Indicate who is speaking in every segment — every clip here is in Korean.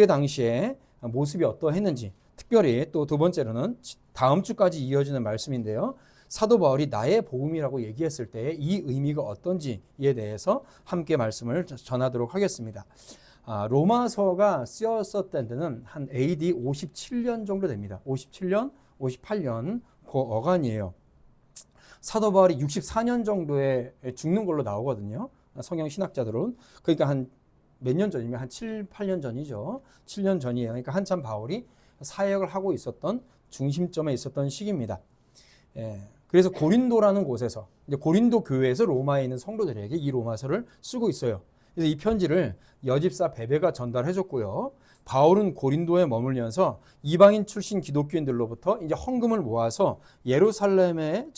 Speaker 1: 당시에 모습이 어떠했는지, 특별히 또 두 번째로는 다음 주까지 이어지는 말씀인데요. 사도 바울이 나의 복음이라고 얘기했을 때 이 의미가 어떤지에 대해서 함께 말씀을 전하도록 하겠습니다. 로마서가 쓰였었던 데는 한 AD 57년 정도 됩니다. 57년, 58년 그 어간이에요. 사도 바울이 64년 정도에 죽는 걸로 나오거든요. 성경 신학자들은. 그러니까 한 몇 년 전이면 한 7, 8년 전이죠. 7년 전이에요. 그러니까 한참 바울이 사역을 하고 있었던 중심점에 있었던 시기입니다. 그래서 고린도라는 곳에서, 이제 고린도 교회에서 로마에 있는 성도들에게 이 로마서를 쓰고 있어요. 그래서 이 편지를 여집사 베베가 전달해 줬고요. 바울은 고린도에 머물면서 이방인 출신 기독교인들로부터 이제 헌금을 모아서 예루살렘에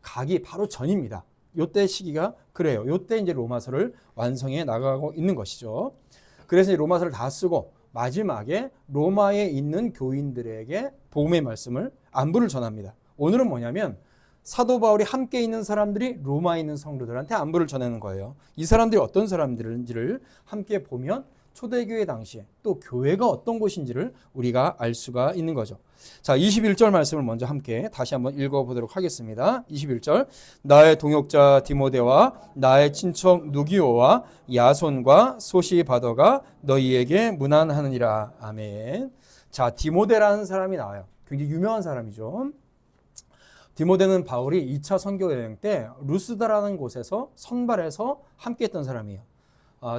Speaker 1: 가기 바로 전입니다. 요때 시기가 그래요. 요때 이제 로마서를 완성해 나가고 있는 것이죠. 그래서 이 로마서를 다 쓰고 마지막에 로마에 있는 교인들에게 복음의 말씀을, 안부를 전합니다. 오늘은 뭐냐면 사도 바울이 함께 있는 사람들이 로마에 있는 성도들한테 안부를 전하는 거예요. 이 사람들이 어떤 사람들인지를 함께 보면 초대교회 당시에 또 교회가 어떤 곳인지를 우리가 알 수가 있는 거죠. 자, 21절 말씀을 먼저 함께 다시 한번 읽어보도록 하겠습니다. 21절, 나의 동역자 디모데와 나의 친척 누기오와 야손과 소시바더가 너희에게 문안하느니라. 아멘. 자, 디모데라는 사람이 나와요. 굉장히 유명한 사람이죠. 디모데는 바울이 2차 선교 여행 때 루스다라는 곳에서 선발해서 함께했던 사람이에요.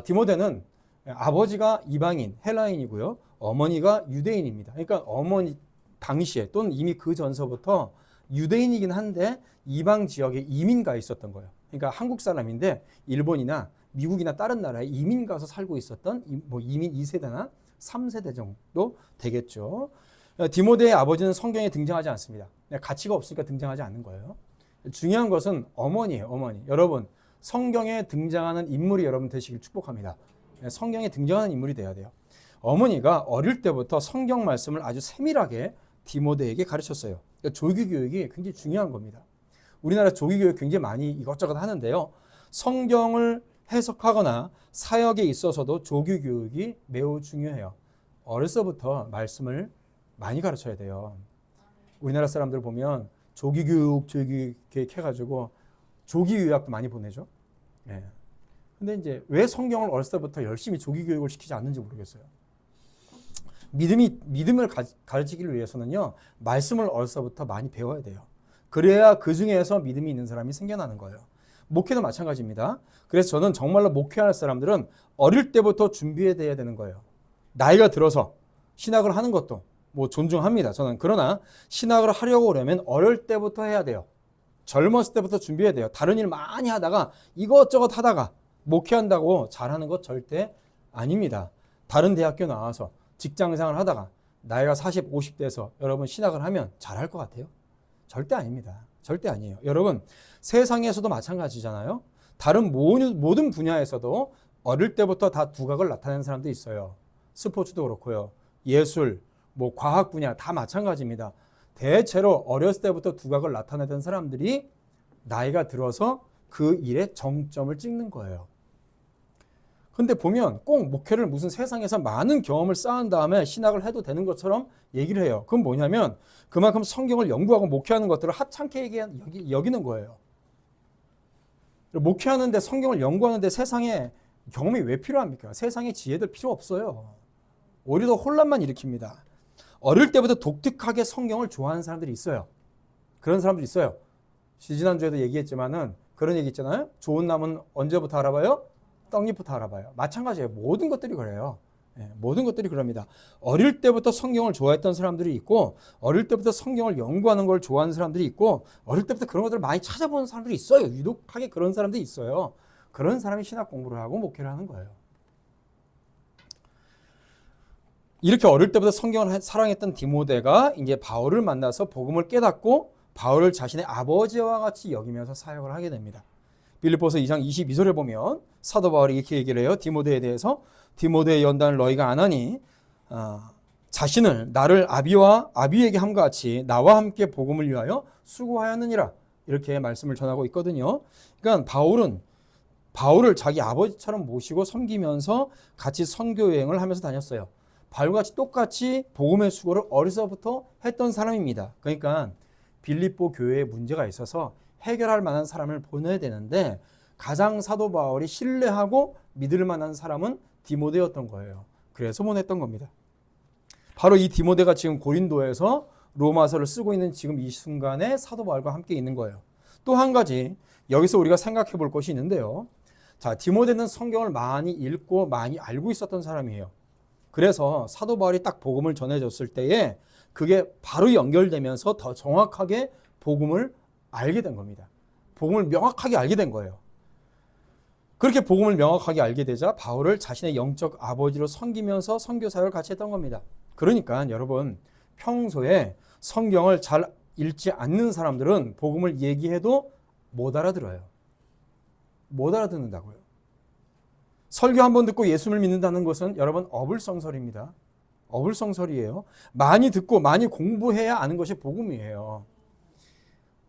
Speaker 1: 디모데는 아버지가 이방인, 헬라인이고요. 어머니가 유대인입니다. 그러니까 어머니 당시에 또는 이미 그 전서부터 유대인이긴 한데 이방 지역에 이민 가 있었던 거예요. 그러니까 한국 사람인데 일본이나 미국이나 다른 나라에 이민 가서 살고 있었던 이민 2세대나 3세대 정도 되겠죠. 디모데의 아버지는 성경에 등장하지 않습니다. 가치가 없으니까 등장하지 않는 거예요. 중요한 것은 어머니예요. 어머니. 여러분, 성경에 등장하는 인물이 여러분 되시길 축복합니다. 성경에 등장하는 인물이 돼야 돼요. 어머니가 어릴 때부터 성경 말씀을 아주 세밀하게 디모데에게 가르쳤어요. 그러니까 조기 교육이 굉장히 중요한 겁니다. 우리나라 조기 교육 굉장히 많이 이것저것 하는데요. 성경을 해석하거나 사역에 있어서도 조기 교육이 매우 중요해요. 어려서부터 말씀을 많이 가르쳐야 돼요. 우리나라 사람들 보면 조기 교육 해가지고 조기 요약도 많이 보내죠. 근데 이제 왜 성경을 어렸을 때부터 열심히 조기 교육을 시키지 않는지 모르겠어요. 믿음을 가르치기 위해서는요, 말씀을 어렸을 때부터 많이 배워야 돼요. 그래야 그 중에서 믿음이 있는 사람이 생겨나는 거예요. 목회도 마찬가지입니다. 그래서 저는 정말로 목회할 사람들은 어릴 때부터 준비해야 되는 거예요. 나이가 들어서 신학을 하는 것도 뭐 존중합니다. 저는. 그러나 신학을 하려고 그러면 어릴 때부터 해야 돼요. 젊었을 때부터 준비해야 돼요. 다른 일 많이 하다가 이것저것 하다가 목회한다고 잘하는 것 절대 아닙니다. 다른 대학교 나와서 직장생활 하다가 나이가 40, 50대에서 여러분 신학을 하면 잘할 것 같아요? 절대 아닙니다. 절대 아니에요. 여러분, 세상에서도 마찬가지잖아요. 다른 모든 분야에서도 어릴 때부터 다 두각을 나타내는 사람도 있어요. 스포츠도 그렇고요. 예술, 과학 분야 다 마찬가지입니다. 대체로 어렸을 때부터 두각을 나타내던 사람들이 나이가 들어서 그 일에 정점을 찍는 거예요. 근데 보면 꼭 목회를 무슨 세상에서 많은 경험을 쌓은 다음에 신학을 해도 되는 것처럼 얘기를 해요. 그건 뭐냐면 그만큼 성경을 연구하고 목회하는 것들을 하찮게 여기는 거예요. 목회하는데 성경을 연구하는데 세상에 경험이 왜 필요합니까? 세상에 지혜들 필요 없어요. 오히려 더 혼란만 일으킵니다. 어릴 때부터 독특하게 성경을 좋아하는 사람들이 있어요. 그런 사람들이 있어요. 지난주에도 얘기했지만은 그런 얘기 있잖아요. 좋은 나무는 언제부터 알아봐요? 떡잎부터 알아봐요. 마찬가지예요. 모든 것들이 그래요. 모든 것들이 그럽니다. 어릴 때부터 성경을 좋아했던 사람들이 있고 어릴 때부터 성경을 연구하는 걸 좋아하는 사람들이 있고 어릴 때부터 그런 것들을 많이 찾아보는 사람들이 있어요. 유독하게 그런 사람들이 있어요. 그런 사람이 신학 공부를 하고 목회를 하는 거예요. 이렇게 어릴 때부터 성경을 사랑했던 디모데가 이제 바울을 만나서 복음을 깨닫고 바울을 자신의 아버지와 같이 여기면서 사역을 하게 됩니다. 빌립보서 2장 22절에 보면 사도 바울이 이렇게 얘기를 해요. 디모데에 대해서 디모데의 연단을 너희가 안 하니 자신을 나를 아비에게 함과 같이 나와 함께 복음을 위하여 수고하였느니라. 이렇게 말씀을 전하고 있거든요. 그러니까 바울은 바울을 자기 아버지처럼 모시고 섬기면서 같이 선교 여행을 하면서 다녔어요. 바울과 같이 똑같이 복음의 수고를 어려서부터 했던 사람입니다. 그러니까 빌립보 교회에 문제가 있어서 해결할 만한 사람을 보내야 되는데 가장 사도 바울이 신뢰하고 믿을 만한 사람은 디모데였던 거예요. 그래서 보냈던 겁니다. 바로 이 디모데가 지금 고린도에서 로마서를 쓰고 있는 지금 이 순간에 사도 바울과 함께 있는 거예요. 또 한 가지 여기서 우리가 생각해 볼 것이 있는데요. 자, 디모데는 성경을 많이 읽고 많이 알고 있었던 사람이에요. 그래서 사도 바울이 딱 복음을 전해줬을 때에 그게 바로 연결되면서 더 정확하게 복음을 알게 된 겁니다. 복음을 명확하게 알게 된 거예요. 그렇게 복음을 명확하게 알게 되자 바울을 자신의 영적 아버지로 섬기면서 선교 사역을 같이 했던 겁니다. 그러니까 여러분 평소에 성경을 잘 읽지 않는 사람들은 복음을 얘기해도 못 알아들어요. 못 알아듣는다고요. 설교 한번 듣고 예수를 믿는다는 것은 여러분 어불성설입니다. 어불성설이에요. 많이 듣고 많이 공부해야 아는 것이 복음이에요.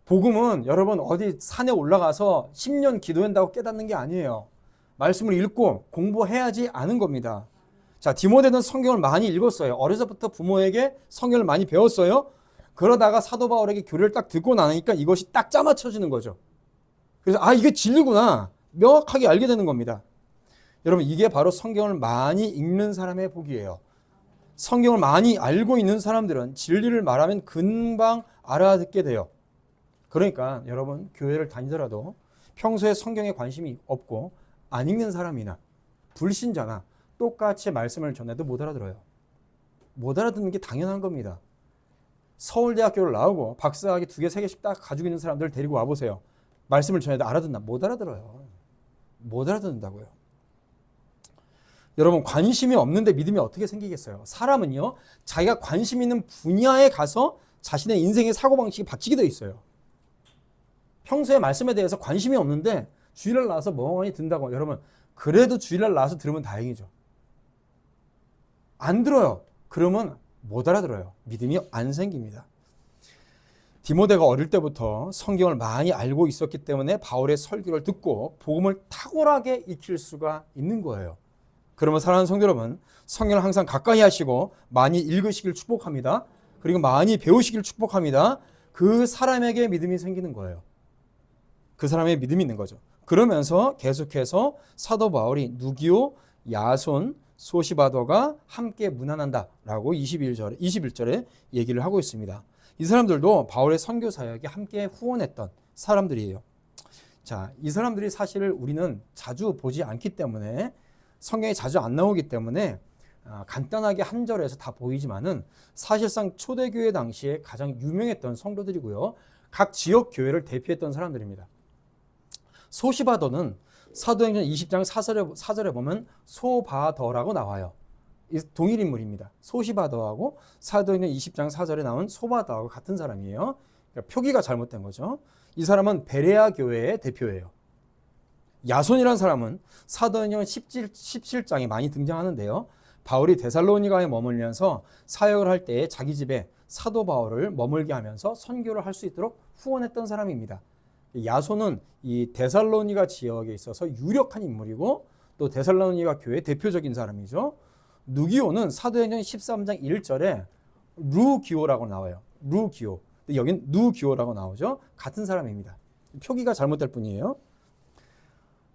Speaker 1: 복음은 여러분 어디 산에 올라가서 10년 기도한다고 깨닫는 게 아니에요. 말씀을 읽고 공부해야지 아는 겁니다. 자, 디모데는 성경을 많이 읽었어요. 어려서부터 부모에게 성경을 많이 배웠어요. 그러다가 사도 바울에게 교리를 딱 듣고 나니까 이것이 딱 짜맞춰지는 거죠. 그래서 이게 진리구나. 명확하게 알게 되는 겁니다. 여러분 이게 바로 성경을 많이 읽는 사람의 복이에요. 성경을 많이 알고 있는 사람들은 진리를 말하면 금방 알아듣게 돼요. 그러니까 여러분 교회를 다니더라도 평소에 성경에 관심이 없고 안 읽는 사람이나 불신자나 똑같이 말씀을 전해도 못 알아들어요. 못 알아듣는 게 당연한 겁니다. 서울대학교를 나오고 박사학위 2개, 3개씩 딱 가지고 있는 사람들 데리고 와보세요. 말씀을 전해도 알아듣나? 못 알아들어요. 못 알아듣는다고요. 여러분 관심이 없는데 믿음이 어떻게 생기겠어요? 사람은요 자기가 관심 있는 분야에 가서 자신의 인생의 사고방식이 바뀌게 돼 있어요. 평소에 말씀에 대해서 관심이 없는데 주일날 나와서 멍하니 든다고. 여러분 그래도 주일날 나와서 들으면 다행이죠. 안 들어요. 그러면 못 알아들어요. 믿음이 안 생깁니다. 디모데가 어릴 때부터 성경을 많이 알고 있었기 때문에 바울의 설교를 듣고 복음을 탁월하게 익힐 수가 있는 거예요. 그러면 사랑하는 성도 여러분, 성경을 항상 가까이 하시고 많이 읽으시길 축복합니다. 그리고 많이 배우시길 축복합니다. 그 사람에게 믿음이 생기는 거예요. 그 사람의 믿음이 있는 거죠. 그러면서 계속해서 사도 바울이 누기오, 야손, 소시바더가 함께 문안한다라고 21절에 얘기를 하고 있습니다. 이 사람들도 바울의 선교 사역에 함께 후원했던 사람들이에요. 자, 이 사람들이 사실 우리는 자주 보지 않기 때문에 성경에 자주 안 나오기 때문에 간단하게 한 절에서 다 보이지만은 사실상 초대교회 당시에 가장 유명했던 성도들이고요. 각 지역 교회를 대표했던 사람들입니다. 소시바더는 사도행전 20장 4절에 보면 소바더라고 나와요. 동일 인물입니다. 소시바더하고 사도행전 20장 4절에 나온 소바더하고 같은 사람이에요. 그러니까 표기가 잘못된 거죠. 이 사람은 베레아 교회의 대표예요. 야손이라는 사람은 사도행전 17장에 많이 등장하는데요. 바울이 데살로니가에 머물면서 사역을 할 때 자기 집에 사도 바울을 머물게 하면서 선교를 할 수 있도록 후원했던 사람입니다. 야손은 이 데살로니가 지역에 있어서 유력한 인물이고 또 데살로니가 교회의 대표적인 사람이죠. 누기오는 사도행전 13장 1절에 루기오라고 나와요. 루기오. 여긴 누기오라고 나오죠. 같은 사람입니다. 표기가 잘못될 뿐이에요.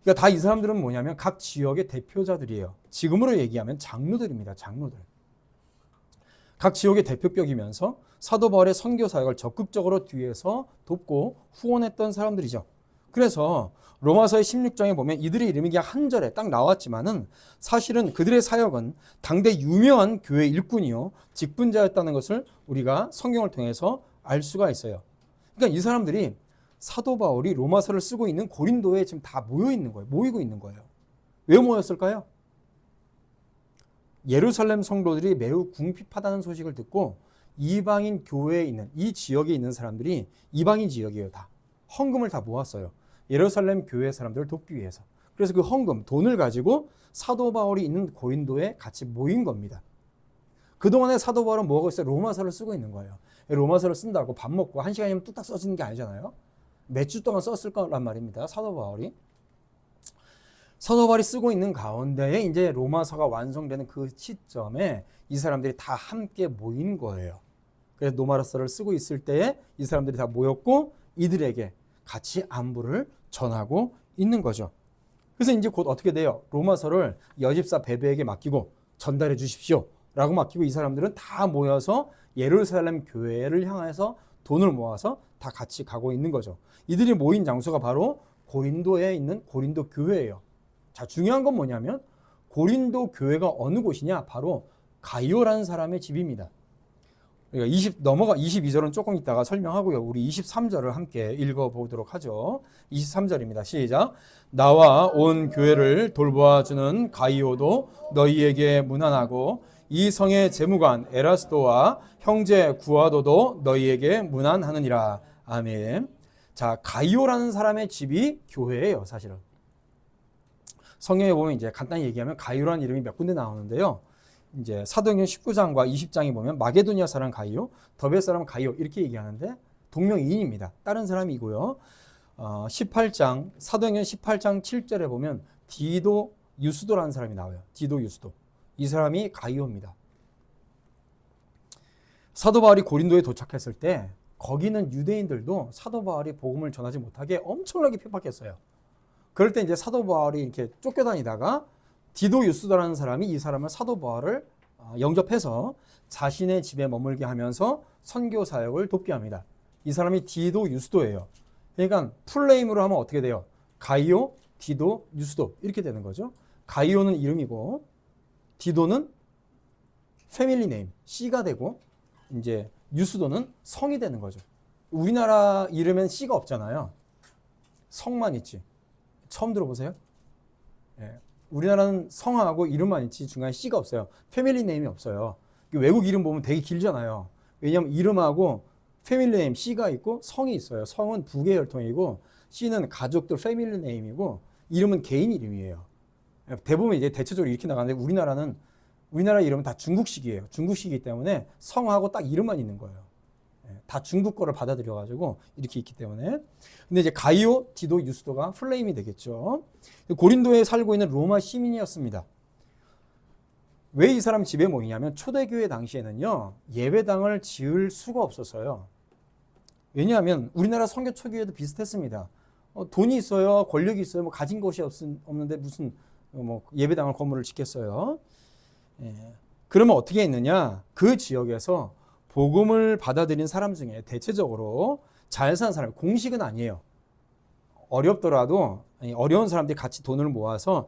Speaker 1: 그러니까 다 이 사람들은 뭐냐면 각 지역의 대표자들이에요. 지금으로 얘기하면 장로들입니다. 장로들. 각 지역의 대표격이면서 사도 바울의 선교 사역을 적극적으로 뒤에서 돕고 후원했던 사람들이죠. 그래서 로마서의 16장에 보면 이들의 이름이 그냥 한 절에 딱 나왔지만은 사실은 그들의 사역은 당대 유명한 교회 일꾼이요 직분자였다는 것을 우리가 성경을 통해서 알 수가 있어요. 그러니까 이 사람들이 사도 바울이 로마서를 쓰고 있는 고린도에 지금 다 모여 있는 거예요. 모이고 있는 거예요. 왜 모였을까요? 예루살렘 성도들이 매우 궁핍하다는 소식을 듣고 이방인 교회에 있는 이 지역에 있는 사람들이 이방인 지역이에요. 다 헌금을 다 모았어요. 예루살렘 교회 사람들을 돕기 위해서. 그래서 그 헌금, 돈을 가지고 사도 바울이 있는 고린도에 같이 모인 겁니다. 그동안에 사도 바울은 뭐 하고 있어요? 로마서를 쓰고 있는 거예요. 로마서를 쓴다고 밥 먹고 1시간이면 뚝딱 써지는 게 아니잖아요. 몇 주 동안 썼을 거란 말입니다. 사도 바울이. 사도 바울이 쓰고 있는 가운데에 이제 로마서가 완성되는 그 시점에 이 사람들이 다 함께 모인 거예요. 그래서 로마서를 쓰고 있을 때에 이 사람들이 다 모였고 이들에게 같이 안부를 전하고 있는 거죠. 그래서 이제 곧 어떻게 돼요? 로마서를 여집사 베베에게 맡기고 전달해 주십시오 라고 맡기고 이 사람들은 다 모여서 예루살렘 교회를 향해서 돈을 모아서 다 같이 가고 있는 거죠. 이들이 모인 장소가 바로 고린도에 있는 고린도 교회예요. 자, 중요한 건 뭐냐면 고린도 교회가 어느 곳이냐? 바로 가이오라는 사람의 집입니다. 그러니까 22절은 조금 있다가 설명하고요. 우리 23절을 함께 읽어보도록 하죠. 23절입니다. 시작. 나와 온 교회를 돌보아주는 가이오도 너희에게 문안하고 이 성의 재무관 에라스도와 형제 구아도도 너희에게 문안하느니라. 아멘. 자, 가이오라는 사람의 집이 교회예요, 사실은. 성경에 보면 이제 간단히 얘기하면 가이오라는 이름이 몇 군데 나오는데요. 이제 사도행전 19장과 20장에 보면 마게도니아 사람 가이오, 더베 사람 가이오 이렇게 얘기하는데 동명이인입니다. 다른 사람이고요. 18장 사도행전 18장 7절에 보면 디도 유스도라는 사람이 나와요. 디도 유스도. 이 사람이 가이오입니다. 사도 바울이 고린도에 도착했을 때 거기는 유대인들도 사도 바울이 복음을 전하지 못하게 엄청나게 핍박했어요. 그럴 때 이제 사도 바울이 이렇게 쫓겨다니다가 디도 유스도라는 사람이 이 사람을 사도 바울을 영접해서 자신의 집에 머물게 하면서 선교 사역을 돕게 합니다. 이 사람이 디도 유스도예요. 그러니까 풀네임으로 하면 어떻게 돼요? 가이오, 디도, 유스도 이렇게 되는 거죠. 가이오는 이름이고 디도는 패밀리 네임, C가 되고 이제 유스도는 성이 되는 거죠. 우리나라 이름엔 C가 없잖아요. 성만 있지. 처음 들어보세요? 예. 우리나라는 성하고 이름만 있지 중간에 C가 없어요. 패밀리 네임이 없어요. 외국 이름 보면 되게 길잖아요. 왜냐하면 이름하고 패밀리 네임 C가 있고 성이 있어요. 성은 부계 혈통이고 C는 가족들 패밀리 네임이고 이름은 개인 이름이에요. 대부분 이제 대체적으로 이렇게 나가는데 우리나라 이름은 다 중국식이에요. 중국식이기 때문에 성하고 딱 이름만 있는 거예요. 다 중국 거를 받아들여가지고 이렇게 있기 때문에. 근데 이제 가이오, 디도, 유스도가 풀네임이 되겠죠. 고린도에 살고 있는 로마 시민이었습니다. 왜 이 사람 집에 모이냐면 초대교회 당시에는요 예배당을 지을 수가 없었어요. 왜냐하면 우리나라 선교 초기에도 비슷했습니다. 돈이 있어요, 권력이 있어요, 뭐 가진 것이 없는데 무슨 뭐 예배당을 건물을 짓겠어요. 그러면 어떻게 했느냐? 그 지역에서 복음을 받아들인 사람 중에 대체적으로 잘 사는 사람, 공식은 아니에요. 어렵더라도 어려운 사람들이 같이 돈을 모아서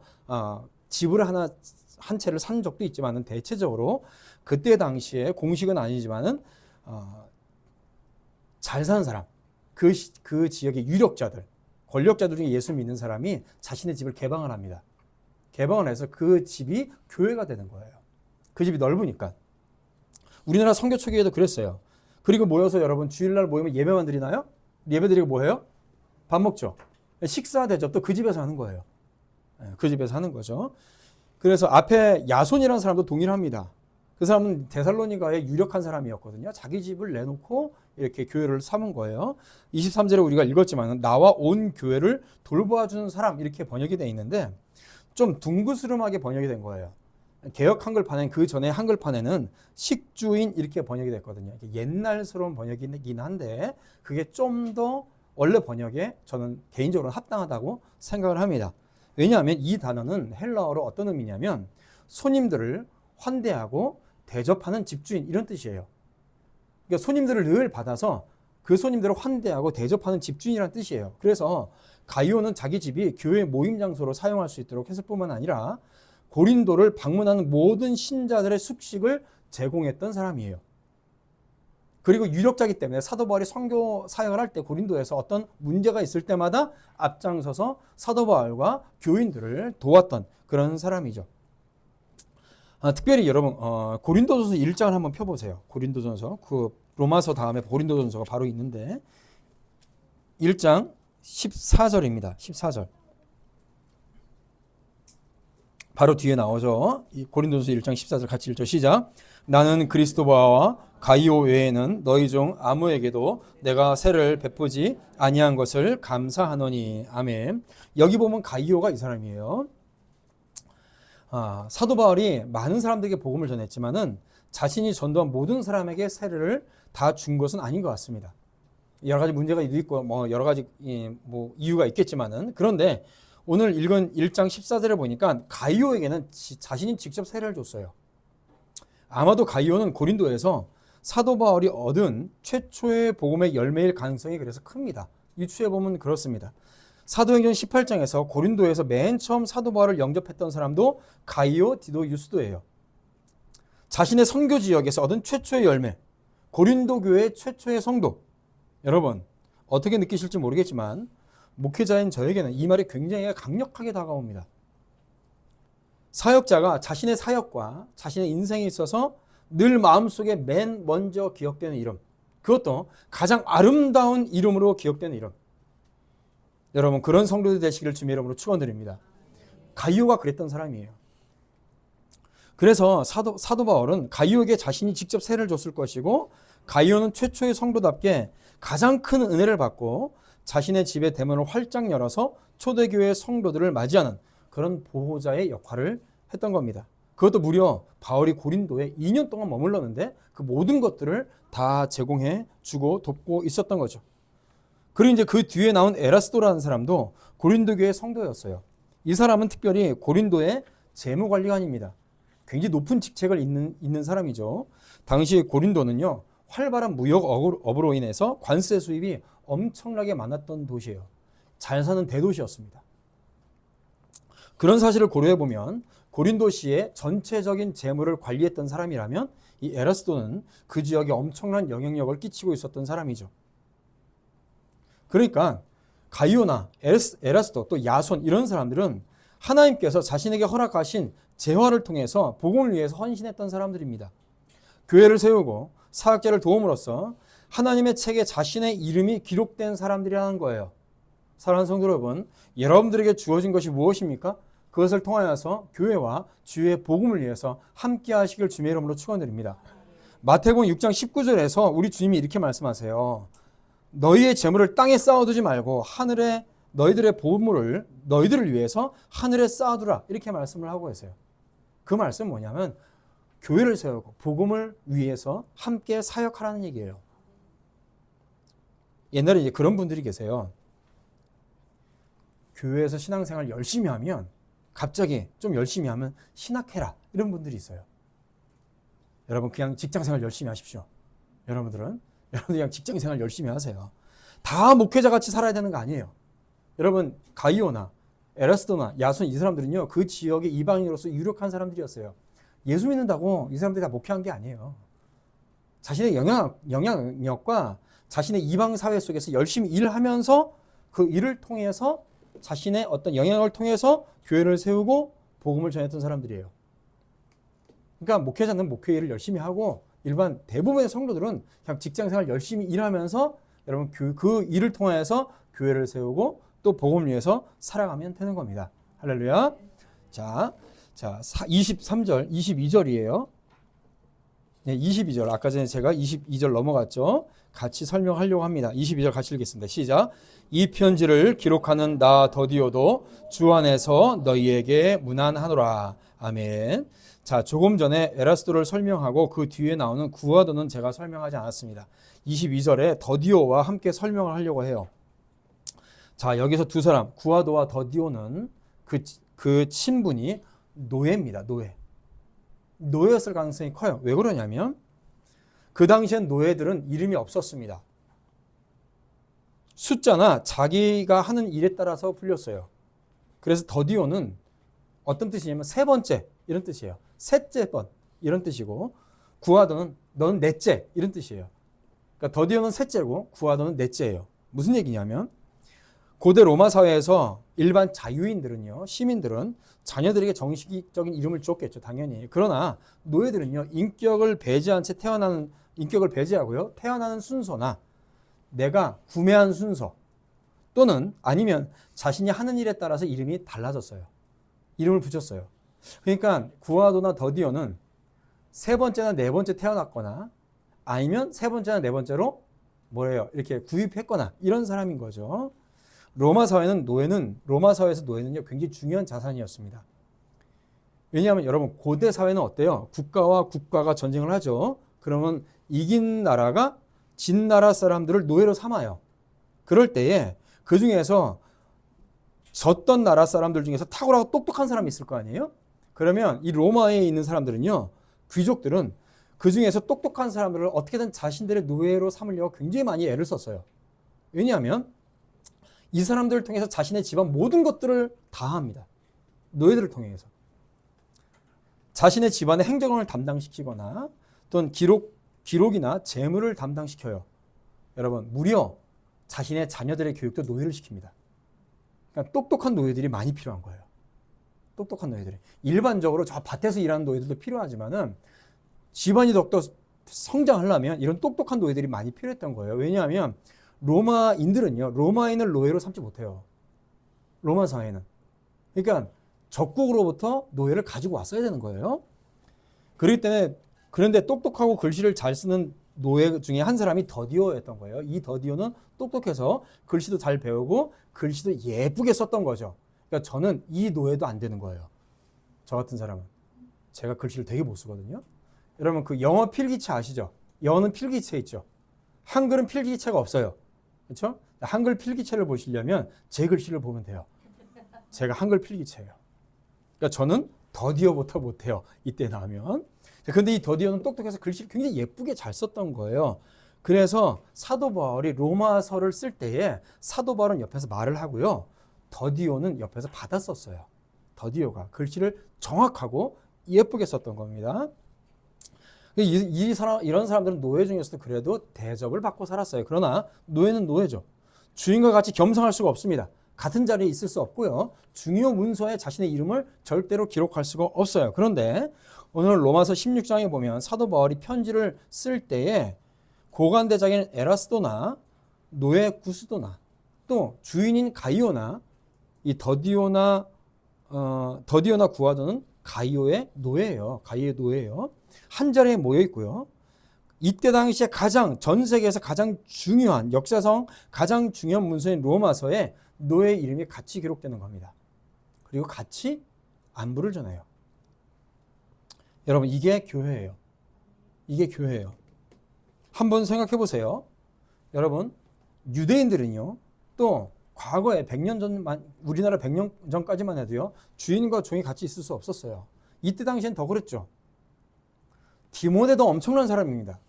Speaker 1: 집을 한 채를 산 적도 있지만은 대체적으로 그때 당시에 공식은 아니지만은 잘 사는 사람, 그 지역의 유력자들, 권력자들 중에 예수 믿는 사람이 자신의 집을 개방을 합니다. 개방을 해서 그 집이 교회가 되는 거예요. 그 집이 넓으니까. 우리나라 선교 초기에도 그랬어요. 그리고 모여서 여러분 주일날 모이면 예배만 드리나요? 예배 드리고 뭐 해요? 밥 먹죠. 식사 대접도 그 집에서 하는 거예요. 그 집에서 하는 거죠. 그래서 앞에 야손이라는 사람도 동일합니다. 그 사람은 데살로니가의 유력한 사람이었거든요. 자기 집을 내놓고 이렇게 교회를 삼은 거예요. 23절에 우리가 읽었지만 나와 온 교회를 돌보아주는 사람 이렇게 번역이 되어 있는데 좀 둥그스름하게 번역이 된 거예요. 개역 한글판엔 그 전에 한글판에는 식주인 이렇게 번역이 됐거든요. 옛날스러운 번역이긴 한데 그게 좀 더 원래 번역에 저는 개인적으로 합당하다고 생각을 합니다. 왜냐하면 이 단어는 헬라어로 어떤 의미냐면 손님들을 환대하고 대접하는 집주인 이런 뜻이에요. 그러니까 손님들을 늘 받아서 그 손님들을 환대하고 대접하는 집주인이라는 뜻이에요. 그래서 가이오는 자기 집이 교회 모임 장소로 사용할 수 있도록 했을 뿐만 아니라 고린도를 방문하는 모든 신자들의 숙식을 제공했던 사람이에요. 그리고 유력자이기 때문에 사도 바울이 선교 사역을 할 때 고린도에서 어떤 문제가 있을 때마다 앞장서서 사도 바울과 교인들을 도왔던 그런 사람이죠. 특별히 여러분 고린도전서 1장을 한번 펴보세요. 고린도전서 그 로마서 다음에 고린도전서가 바로 있는데 1장 14절입니다. 14절. 바로 뒤에 나오죠. 고린도전서 1장 14절 같이 읽죠. 시작. 나는 그리스도바와 가이오 외에는 너희 중 아무에게도 내가 세를 베푸지 아니한 것을 감사하노니. 아멘. 여기 보면 가이오가 이 사람이에요. 사도 바울이 많은 사람들에게 복음을 전했지만은 자신이 전도한 모든 사람에게 세례를 다 준 것은 아닌 것 같습니다. 여러 가지 문제가 있고 뭐 여러 가지 뭐 이유가 있겠지만은, 그런데 오늘 읽은 1장 14절에 보니까 가이오에게는 자신이 직접 세례를 줬어요. 아마도 가이오는 고린도에서 사도 바울이 얻은 최초의 복음의 열매일 가능성이 그래서 큽니다. 유추해 보면 그렇습니다. 사도행전 18장에서 고린도에서 맨 처음 사도 바울을 영접했던 사람도 가이오 디도 유스도예요. 자신의 선교 지역에서 얻은 최초의 열매, 고린도 교회의 최초의 성도. 여러분 어떻게 느끼실지 모르겠지만 목회자인 저에게는 이 말이 굉장히 강력하게 다가옵니다. 사역자가 자신의 사역과 자신의 인생에 있어서 늘 마음속에 맨 먼저 기억되는 이름, 그것도 가장 아름다운 이름으로 기억되는 이름. 여러분 그런 성도들 되시기를 주님의 이름으로 축원드립니다. 가이오가 그랬던 사람이에요. 그래서 사도 바울은 가이오에게 자신이 직접 세례를 줬을 것이고, 가이오는 최초의 성도답게 가장 큰 은혜를 받고 자신의 집의 대문을 활짝 열어서 초대교회 성도들을 맞이하는 그런 보호자의 역할을 했던 겁니다. 그것도 무려 바울이 고린도에 2년 동안 머물렀는데 그 모든 것들을 다 제공해 주고 돕고 있었던 거죠. 그리고 이제 그 뒤에 나온 에라스도라는 사람도 고린도 교회 성도였어요. 이 사람은 특별히 고린도의 재무관리관입니다. 굉장히 높은 직책을 있는 사람이죠. 당시 고린도는요, 활발한 무역업으로 인해서 관세 수입이 엄청나게 많았던 도시예요. 잘 사는 대도시였습니다. 그런 사실을 고려해 보면 고린도시의 전체적인 재물을 관리했던 사람이라면 이 에라스도는 그 지역에 엄청난 영향력을 끼치고 있었던 사람이죠. 그러니까 가이오나 에라스도 또 야손 이런 사람들은 하나님께서 자신에게 허락하신 재화를 통해서 복음을 위해서 헌신했던 사람들입니다. 교회를 세우고 사역자를 도움으로써 하나님의 책에 자신의 이름이 기록된 사람들이라는 거예요. 사랑하는 성도 여러분, 여러분들에게 주어진 것이 무엇입니까? 그것을 통하여서 교회와 주의 복음을 위해서 함께 하시길 주님의 이름으로 축원드립니다. 마태복음 6장 19절에서 우리 주님이 이렇게 말씀하세요. 너희의 재물을 땅에 쌓아두지 말고 하늘에 너희들의 보물을 너희들을 위해서 하늘에 쌓아두라, 이렇게 말씀을 하고 계세요. 그 말씀은 뭐냐면 교회를 세우고 복음을 위해서 함께 사역하라는 얘기예요. 옛날에 이제 그런 분들이 계세요. 교회에서 신앙생활 열심히 하면 갑자기 좀 열심히 하면 신학해라, 이런 분들이 있어요. 여러분 그냥 직장생활 열심히 하십시오. 여러분들 그냥 직장생활 열심히 하세요. 다 목회자같이 살아야 되는 거 아니에요. 여러분 가이오나 에라스도나 야손 이 사람들은요, 그 지역의 이방인으로서 유력한 사람들이었어요. 예수 믿는다고 이 사람들이 다 목회한 게 아니에요. 자신의 영향력과 자신의 이방 사회 속에서 열심히 일하면서 그 일을 통해서 자신의 어떤 영향을 통해서 교회를 세우고 복음을 전했던 사람들이에요. 그러니까 목회자는 목회 일을 열심히 하고 일반 대부분의 성도들은 그냥 직장생활 열심히 일하면서 여러분 그 일을 통해서 교회를 세우고 또 복음을 위해서 살아가면 되는 겁니다. 할렐루야. 자 23절, 22절이에요. 네, 22절. 아까 전에 제가 22절 넘어갔죠. 같이 설명하려고 합니다. 22절 같이 읽겠습니다. 시작. 이 편지를 기록하는 나 더디오도 주 안에서 너희에게 문안하노라. 아멘. 자, 조금 전에 에라스도를 설명하고 그 뒤에 나오는 구아도는 제가 설명하지 않았습니다. 22절에 더디오와 함께 설명을 하려고 해요. 자, 여기서 두 사람, 구아도와 더디오는 그 친분이 노예입니다. 노예였을 가능성이 커요. 왜 그러냐면 그 당시엔 노예들은 이름이 없었습니다. 숫자나 자기가 하는 일에 따라서 불렸어요. 그래서 더디오는 어떤 뜻이냐면 세 번째 이런 뜻이에요. 셋째 번 이런 뜻이고, 구아도는 넌 넷째 이런 뜻이에요. 그러니까 더디오는 셋째고 구아도는 넷째예요. 무슨 얘기냐면 고대 로마 사회에서 일반 자유인들은요, 시민들은 자녀들에게 정식적인 이름을 줬겠죠, 당연히. 그러나 노예들은요, 인격을 배제하고요, 태어나는 순서나 내가 구매한 순서 또는 아니면 자신이 하는 일에 따라서 이름이 달라졌어요. 이름을 붙였어요. 그러니까 구아도나 더디오는 세 번째나 네 번째 태어났거나 아니면 세 번째나 네 번째로 이렇게 구입했거나 이런 사람인 거죠. 로마 사회에서 노예는요, 굉장히 중요한 자산이었습니다. 왜냐하면 여러분 고대 사회는 어때요? 국가와 국가가 전쟁을 하죠. 그러면 이긴 나라가 진 나라 사람들을 노예로 삼아요. 그럴 때에 그 중에서 졌던 나라 사람들 중에서 탁월하고 똑똑한 사람이 있을 거 아니에요? 그러면 이 로마에 있는 사람들은요, 귀족들은 그 중에서 똑똑한 사람들을 어떻게든 자신들의 노예로 삼으려고 굉장히 많이 애를 썼어요. 왜냐하면 이 사람들을 통해서 자신의 집안 모든 것들을 다 합니다. 노예들을 통해서. 자신의 집안의 행정을 담당시키거나 또는 기록이나 재물을 담당시켜요. 여러분, 무려 자신의 자녀들의 교육도 노예를 시킵니다. 그러니까 똑똑한 노예들이 많이 필요한 거예요. 똑똑한 노예들이. 일반적으로 저 밭에서 일하는 노예들도 필요하지만은 집안이 더욱더 성장하려면 이런 똑똑한 노예들이 많이 필요했던 거예요. 왜냐하면 로마인들은요, 로마인을 노예로 삼지 못해요. 로마 사회는. 그러니까 적국으로부터 노예를 가지고 왔어야 되는 거예요. 그렇기 때문에 그런데 똑똑하고 글씨를 잘 쓰는 노예 중에 한 사람이 더디오였던 거예요. 이 더디오는 똑똑해서 글씨도 잘 배우고 글씨도 예쁘게 썼던 거죠. 그러니까 저는 이 노예도 안 되는 거예요. 저 같은 사람은. 제가 글씨를 되게 못 쓰거든요. 여러분 그 영어 필기체 아시죠? 영어는 필기체 있죠. 한글은 필기체가 없어요. 그렇죠? 한글 필기체를 보시려면 제 글씨를 보면 돼요. 제가 한글 필기체예요. 그러니까 저는 더디오부터 못해요. 이때 나오면. 그런데 이 더디오는 똑똑해서 글씨를 굉장히 예쁘게 잘 썼던 거예요. 그래서 사도 바울이 로마서를 쓸 때에 사도 바울은 옆에서 말을 하고요. 더디오는 옆에서 받아 썼어요. 더디오가 글씨를 정확하고 예쁘게 썼던 겁니다. 이런 사람들은 노예 중에서도 그래도 대접을 받고 살았어요. 그러나 노예는 노예죠. 주인과 같이 겸상할 수가 없습니다. 같은 자리에 있을 수 없고요. 중요 문서에 자신의 이름을 절대로 기록할 수가 없어요. 그런데 오늘 로마서 16장에 보면 사도 바울이 편지를 쓸 때에 고관대장인 에라스도나 노예 구스도나 또 주인인 가이오나 이 더디오나 구아도는 가이오의 노예예요. 가이오의 노예예요. 한 자리에 모여 있고요. 이때 당시에 전 세계에서 가장 중요한 역사상 가장 중요한 문서인 로마서에 노예 이름이 같이 기록되는 겁니다. 그리고 같이 안부를 전해요. 여러분 이게 교회예요. 이게 교회예요. 한번 생각해 보세요. 여러분 유대인들은요. 또 과거에 100년 전만 우리나라 100년 전까지만 해도요. 주인과 종이 같이 있을 수 없었어요. 이때 당시엔 더 그랬죠. 디모데도 엄청난 사람입니다.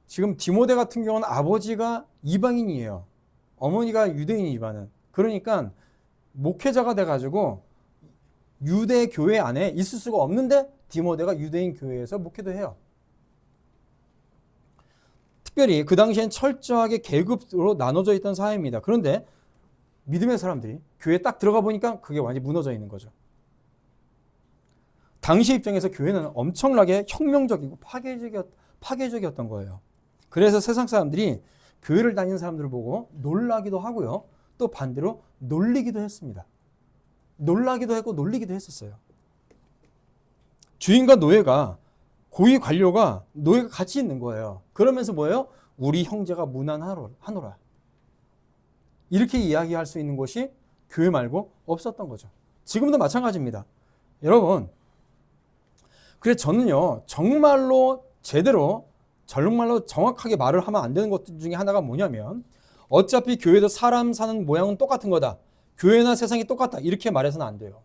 Speaker 1: 지금 디모데 같은 경우는 아버지가 이방인이에요. 어머니가 유대인 집안은. 그러니까 목회자가 돼가지고 유대 교회 안에 있을 수가 없는데 디모데가 유대인 교회에서 목회도 해요. 특별히 그 당시엔 철저하게 계급으로 나눠져 있던 사회입니다. 그런데 믿음의 사람들이 교회에 딱 들어가 보니까 그게 완전히 무너져 있는 거죠. 당시 입장에서 교회는 엄청나게 혁명적이고 파괴적이었던 거예요. 그래서 세상 사람들이 교회를 다니는 사람들을 보고 놀라기도 하고요. 또 반대로 놀리기도 했습니다. 놀라기도 했고 놀리기도 했었어요. 주인과 노예가 고위 관료가 노예가 같이 있는 거예요. 그러면서 뭐예요? 우리 형제가 무난하노라. 이렇게 이야기할 수 있는 곳이 교회 말고 없었던 거죠. 지금도 마찬가지입니다. 여러분 그래서 저는요 정말로 정확하게 말을 하면 안 되는 것들 중에 하나가 뭐냐면 어차피 교회도 사람 사는 모양은 똑같은 거다. 교회나 세상이 똑같다. 이렇게 말해서는 안 돼요.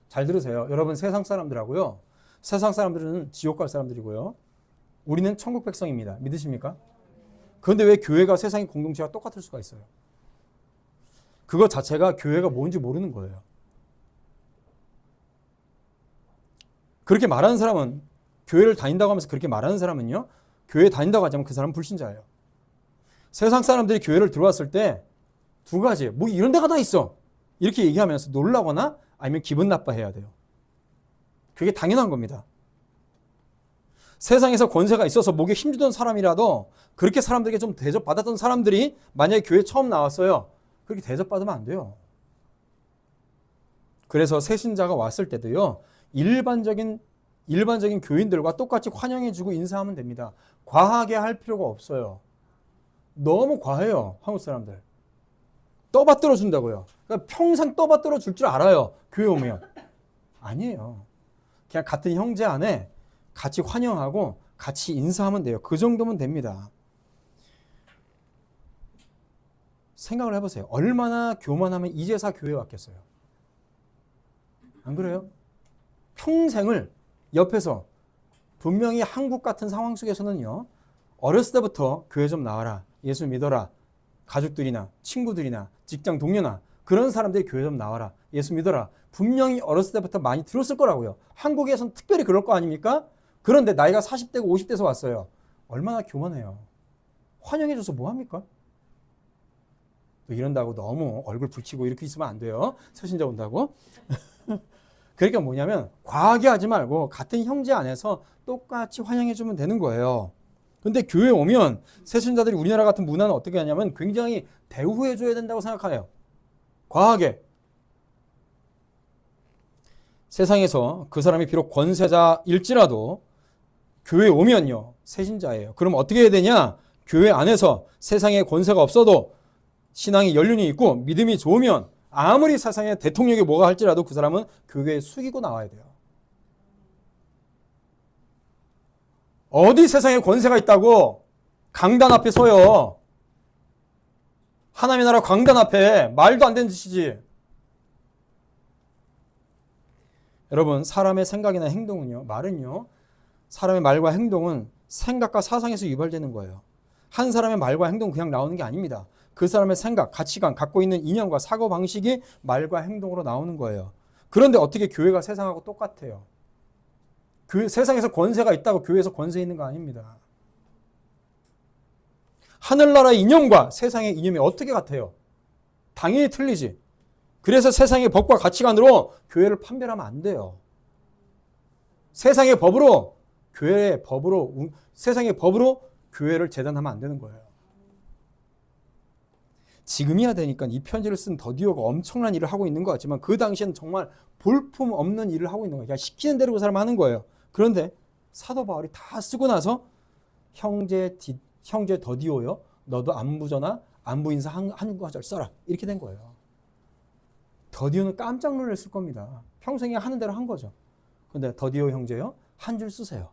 Speaker 1: 잘 들으세요. 여러분 세상 사람들하고요. 세상 사람들은 지옥 갈 사람들이고요. 우리는 천국 백성입니다. 믿으십니까? 그런데 왜 교회가 세상의 공동체가 똑같을 수가 있어요? 그거 자체가 교회가 뭔지 모르는 거예요. 그렇게 말하는 사람은 교회를 다닌다고 하면서 그렇게 말하는 사람은요. 교회 다닌다고 하자면 그 사람은 불신자예요. 세상 사람들이 교회를 들어왔을 때 두 가지 뭐 이런 데가 다 있어. 이렇게 얘기하면서 놀라거나 아니면 기분 나빠해야 돼요. 그게 당연한 겁니다. 세상에서 권세가 있어서 목에 힘주던 사람이라도 그렇게 사람들에게 좀 대접받았던 사람들이 만약에 교회 처음 나왔어요. 그렇게 대접받으면 안 돼요. 그래서 새신자가 왔을 때도요. 일반적인 교인들과 똑같이 환영해주고 인사하면 됩니다. 과하게 할 필요가 없어요. 너무 과해요. 한국 사람들. 떠받들어 준다고요. 그러니까 평생 떠받들어 줄 줄 알아요. 교회 오면. 아니에요. 그냥 같은 형제 안에 같이 환영하고 같이 인사하면 돼요. 그 정도면 됩니다. 생각을 해보세요. 얼마나 교만하면 이제사 교회 왔겠어요. 안 그래요? 평생을 옆에서 분명히 한국 같은 상황 속에서는요. 어렸을 때부터 교회 좀 나와라. 예수 믿어라. 가족들이나 친구들이나 직장 동료나 그런 사람들이 교회 좀 나와라. 예수 믿어라. 분명히 어렸을 때부터 많이 들었을 거라고요. 한국에서는 특별히 그럴 거 아닙니까? 그런데 나이가 40대고 50대에서 왔어요. 얼마나 교만해요. 환영해줘서 뭐합니까? 또 이런다고 너무 얼굴 붉히고 이렇게 있으면 안 돼요. 새신자 온다고. 그러니까 뭐냐면 과하게 하지 말고 같은 형제 안에서 똑같이 환영해주면 되는 거예요. 근데 교회 오면 새신자들이 우리나라 같은 문화는 어떻게 하냐면 굉장히 대우해줘야 된다고 생각해요. 과하게. 세상에서 그 사람이 비록 권세자일지라도 교회에 오면요. 새신자예요. 그럼 어떻게 해야 되냐? 교회 안에서 세상에 권세가 없어도 신앙의 연륜이 있고 믿음이 좋으면 아무리 세상에 대통령이 뭐가 할지라도 그 사람은 교회에 숙이고 나와야 돼요. 어디 세상에 권세가 있다고 강단 앞에 서요. 하나님의 나라 강단 앞에 말도 안 되는 짓이지. 여러분 사람의 생각이나 행동은요. 말은요. 사람의 말과 행동은 생각과 사상에서 유발되는 거예요. 한 사람의 말과 행동은 그냥 나오는 게 아닙니다. 그 사람의 생각, 가치관, 갖고 있는 이념과 사고방식이 말과 행동으로 나오는 거예요. 그런데 어떻게 교회가 세상하고 똑같아요? 세상에서 권세가 있다고 교회에서 권세 있는 거 아닙니다. 하늘나라의 이념과 세상의 이념이 어떻게 같아요? 당연히 틀리지. 그래서 세상의 법과 가치관으로 교회를 판별하면 안 돼요. 세상의 법으로 세상의 법으로 교회를 재단하면 안 되는 거예요. 지금이야 되니까 이 편지를 쓴 더디오가 엄청난 일을 하고 있는 것 같지만 그 당시에는 정말 볼품 없는 일을 하고 있는 거예요. 그냥 시키는 대로 그 사람 하는 거예요. 그런데 사도 바울이 다 쓰고 나서 형제 더디오요. 너도 안부전화 안부 인사 한 구절 써라. 이렇게 된 거예요. 더디오는 깜짝 놀랐을 겁니다. 평생에 하는 대로 한 거죠. 근데 더디오 형제요. 한 줄 쓰세요.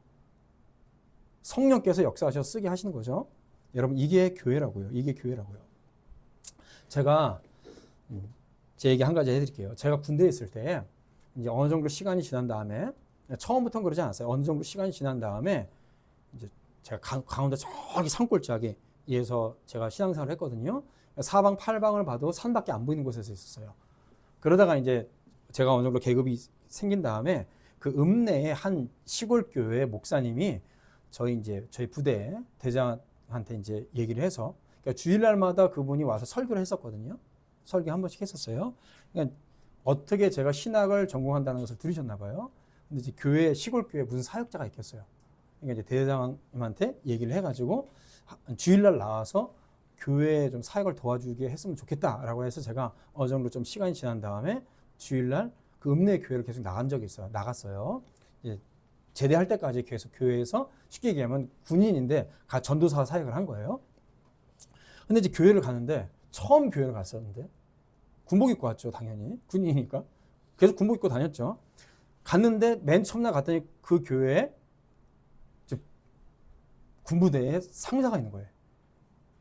Speaker 1: 성령께서 역사하셔서 쓰게 하시는 거죠. 여러분 이게 교회라고요. 이게 교회라고요. 제가 제 얘기 한 가지 해드릴게요. 제가 군대에 있을 때 이제 어느 정도 시간이 지난 다음에 처음부터는 그러지 않았어요. 어느 정도 시간이 지난 다음에 이제 제가 강원도 저기 산골짜기에서 제가 신앙생활을 했거든요. 사방팔방을 봐도 산밖에 안 보이는 곳에서 있었어요. 그러다가 이제 제가 어느 정도 계급이 생긴 다음에 그 읍내의 한 시골 교회 목사님이 저희 부대 대장한테 이제 얘기를 해서 그러니까 주일날마다 그분이 와서 설교를 했었거든요. 설교 한 번씩 했었어요. 그러니까 어떻게 제가 신학을 전공한다는 것을 들으셨나 봐요. 근데 이제 시골 교회 무슨 사역자가 있겠어요. 그러니까 이제 대장님한테 얘기를 해가지고 주일날 나와서 교회에 좀 사역을 도와주게 했으면 좋겠다라고 해서 제가 어느 정도 좀 시간이 지난 다음에 주일날 그 읍내 교회를 계속 나갔어요. 이제 제대할 때까지 계속 교회에서 쉽게 얘기하면 군인인데 전도사 사역을 한 거예요. 근데 이제 교회를 가는데 처음 교회를 갔었는데 군복 입고 왔죠. 당연히 군인이니까 계속 군복 입고 다녔죠. 갔는데 맨 처음 날 갔더니 그 교회에 군부대에 상사가 있는 거예요.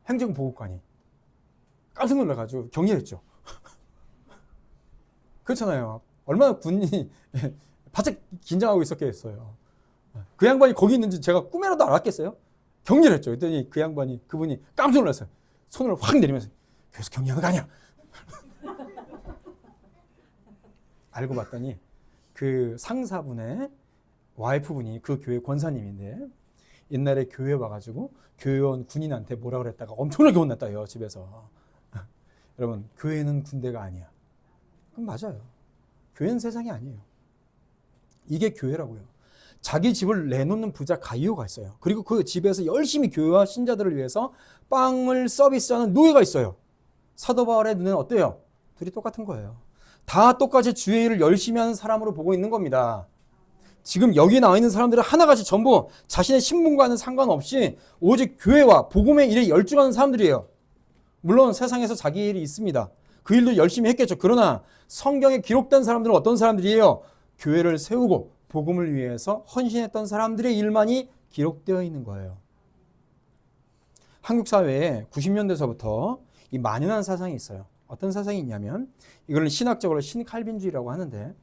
Speaker 1: 행정보고관이. 깜짝 놀라가지고 격리했죠. 그렇잖아요. 얼마나 군인이 바짝 긴장하고 있었겠어요. 그 양반이 거기 있는지 제가 꿈에라도 알았겠어요? 격리를 했죠. 그랬더니 그분이 깜짝 놀랐어요. 손을 확 내리면서 교회에서 격리하는 거 아니야? 알고 봤더니 그 상사분의 와이프분이 그 교회 권사님인데 옛날에 교회 와가지고 교회원 군인한테 뭐라 그랬다가 엄청나게 혼났다요. 집에서. 여러분 교회는 군대가 아니야. 그럼 맞아요. 교회는 세상이 아니에요. 이게 교회라고요. 자기 집을 내놓는 부자 가이오가 있어요. 그리고 그 집에서 열심히 교회와 신자들을 위해서 빵을 서비스하는 노예가 있어요. 사도 바울의 눈에는 어때요? 둘이 똑같은 거예요. 다 똑같이 주의 일을 열심히 하는 사람으로 보고 있는 겁니다. 지금 여기 나와 있는 사람들은 하나같이 전부 자신의 신분과는 상관없이 오직 교회와 복음의 일에 열중하는 사람들이에요. 물론 세상에서 자기 일이 있습니다. 그 일도 열심히 했겠죠. 그러나 성경에 기록된 사람들은 어떤 사람들이에요? 교회를 세우고 복음을 위해서 헌신했던 사람들의 일만이 기록되어 있는 거예요. 한국 사회에 90년대서부터 이 만연한 사상이 있어요. 어떤 사상이 있냐면 이걸 신학적으로 신칼빈주의라고 하는데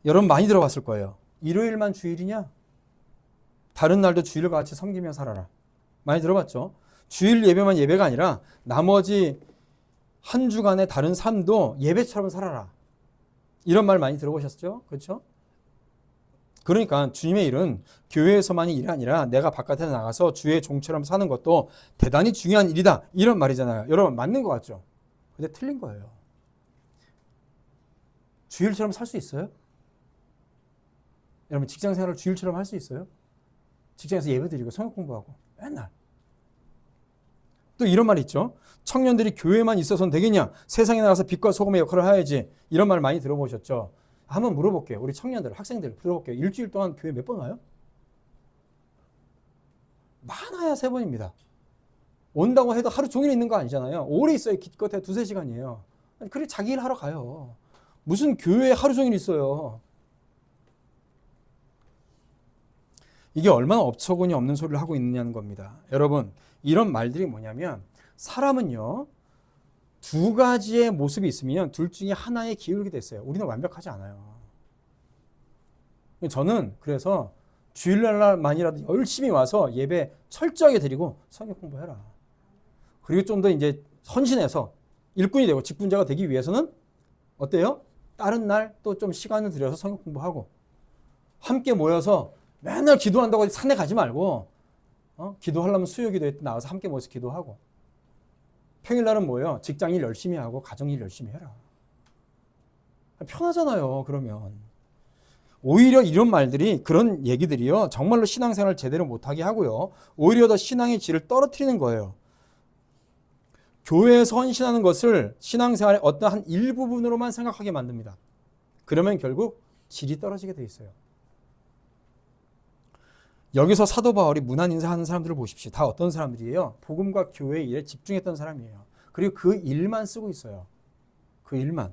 Speaker 1: 여러분 많이 들어봤을 거예요. 일요일만 주일이냐? 다른 날도 주일과 같이 섬기며 살아라. 많이 들어봤죠? 주일 예배만 예배가 아니라 나머지 한 주간의 다른 삶도 예배처럼 살아라. 이런 말 많이 들어보셨죠? 그렇죠? 그러니까 주님의 일은 교회에서만이 일이 아니라 내가 바깥에 나가서 주의 종처럼 사는 것도 대단히 중요한 일이다. 이런 말이잖아요. 여러분 맞는 것 같죠? 근데 틀린 거예요. 주일처럼 살 수 있어요? 여러분 직장 생활을 주일처럼 할 수 있어요? 직장에서 예배 드리고 성역 공부하고 맨날. 또 이런 말이 있죠. 청년들이 교회만 있어서는 되겠냐? 세상에 나가서 빛과 소금의 역할을 해야지. 이런 말 많이 들어보셨죠? 한번 물어볼게요. 우리 청년들, 학생들 들어볼게요. 일주일 동안 교회 몇 번 와요? 많아야 3번입니다. 온다고 해도 하루 종일 있는 거 아니잖아요. 오래 있어요. 기껏해 2-3시간이에요. 그래 자기 일 하러 가요. 무슨 교회에 하루 종일 있어요. 이게 얼마나 업처구니 없는 소리를 하고 있느냐는 겁니다. 여러분 이런 말들이 뭐냐면 사람은요 2가지의 모습이 있으면 둘 중에 하나에 기울게 됐어요. 우리는 완벽하지 않아요. 저는 그래서 주일날만이라도 열심히 와서 예배 철저하게 드리고 성경 공부해라. 그리고 좀 더 이제 헌신해서 일꾼이 되고 직분자가 되기 위해서는 어때요? 다른 날 또 좀 시간을 들여서 성경 공부하고 함께 모여서 맨날 기도한다고 산에 가지 말고 기도하려면 수요기도에 나와서 함께 모여서 기도하고 평일날은 뭐예요? 직장일 열심히 하고 가정일 열심히 해라. 편하잖아요. 그러면 오히려 이런 말들이 그런 얘기들이요 정말로 신앙생활을 제대로 못하게 하고요 오히려 더 신앙의 질을 떨어뜨리는 거예요. 교회에서 헌신하는 것을 신앙생활의 어떤 한 일부분으로만 생각하게 만듭니다. 그러면 결국 질이 떨어지게 돼 있어요. 여기서 사도 바울이 문안 인사하는 사람들을 보십시오. 다 어떤 사람들이에요? 복음과 교회 일에 집중했던 사람이에요. 그리고 그 일만 쓰고 있어요. 그 일만.